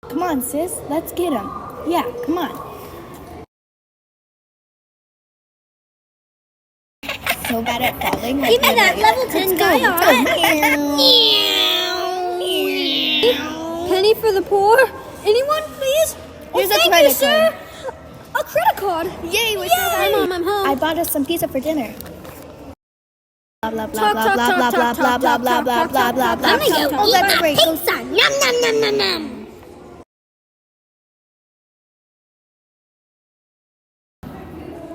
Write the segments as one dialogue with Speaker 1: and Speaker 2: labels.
Speaker 1: Come on, sis. Let's get him. Yeah, come on. So bad at falling.
Speaker 2: Even that level 10 guy. Penny for the poor. Anyone, please?
Speaker 1: Here's a
Speaker 2: thank
Speaker 1: credit
Speaker 2: you, sir.
Speaker 1: card.
Speaker 2: A credit card.
Speaker 1: Yay, we're so
Speaker 2: Hi,
Speaker 1: happy.
Speaker 2: Mom, I'm home.
Speaker 1: I bought us some pizza for dinner. Blah blah blah blah blah blah blah blah blah blah blah blah blah blah.
Speaker 2: I'm gonna go
Speaker 1: Oh,
Speaker 2: eat
Speaker 1: that's
Speaker 2: my
Speaker 1: great.
Speaker 2: pizza. Nom nom nom nom nom.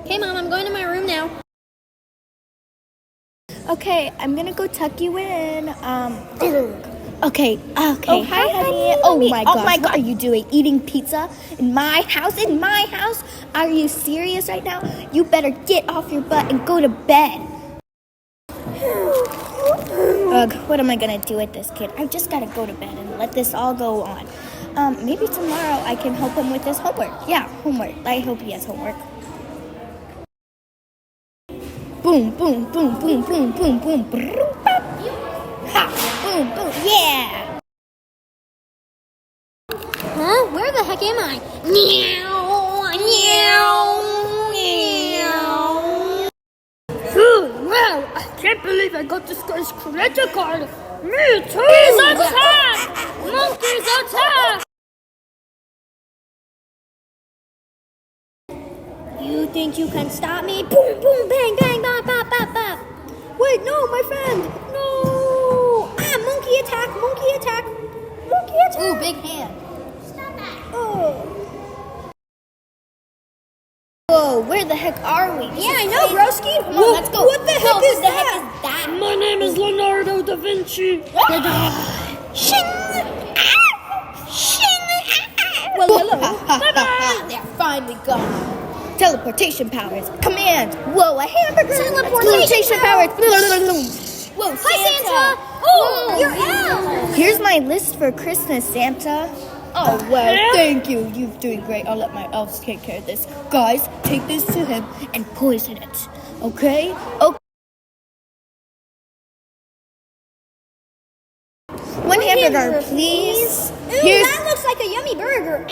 Speaker 2: Okay, Mom, I'm going to my room now.
Speaker 1: Okay, I'm gonna go tuck you in. Okay.
Speaker 2: Oh,
Speaker 1: Hi, honey. Oh my gosh, what are you doing? Eating pizza in my house? In my house? Are you serious right now? You better get off your butt and go to bed. Ugh, what am I gonna do with this kid? I just gotta go to bed and let this all go on. Maybe tomorrow I can help him with his homework. Yeah, homework. I hope he has homework. Boom, boom, boom, boom, boom, boom, boom, boom, bop. Ha! Boom, boom, yeah!
Speaker 2: Huh? Where the heck am I? Meow, meow, meow.
Speaker 3: Wow, I can't believe I got this guy's credit card. Me too. Monkeys attack! Monkeys attack!
Speaker 2: You think you can stop me? Boom, boom, bang, bang, bop, bop, bop, bop. Wait, no, my friend. No. Ah, monkey attack, monkey attack, monkey attack.
Speaker 1: Ooh, big hand.
Speaker 2: Stop that.
Speaker 1: Oh. Whoa, where the heck are we?
Speaker 2: Yeah, I know, broski.
Speaker 1: Come on, let's go.
Speaker 2: What the heck is that?
Speaker 3: My name is Leonardo da Vinci.
Speaker 2: Shing. Shing. Well, hello.
Speaker 1: They're finally gone. Teleportation powers. Command. Whoa, a hamburger.
Speaker 2: Teleportation
Speaker 1: powers. Whoa,
Speaker 2: Hi, Santa. Oh, you're out.
Speaker 1: Here's my list for Christmas, Santa. Oh, well, thank you. You're doing great. I'll let my elves take care of this. Guys, take this to him and poison it. Okay? Okay. One hamburger, please.
Speaker 2: Ooh, that looks like a yummy burger.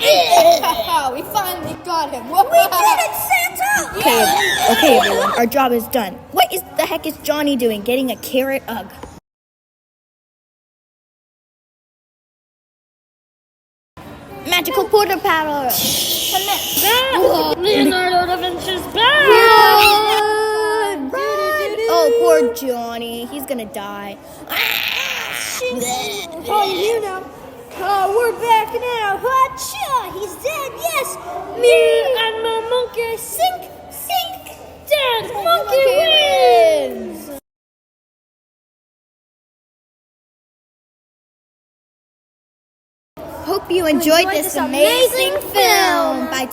Speaker 1: We finally got him.
Speaker 2: We did it, Santa.
Speaker 1: Okay, everyone. Our job is done. What the heck is Johnny doing? Getting a carrot? Ugh. Magical porter power.
Speaker 3: Leonardo da Vinci's back.
Speaker 1: Oh, poor Johnny. He's gonna die.
Speaker 2: Oh, you know. Oh, we're back now. Hacha! He's dead, yes.
Speaker 3: Me and my monkey sink, sink, dead. Monkey wins.
Speaker 1: Hope you enjoyed this amazing film by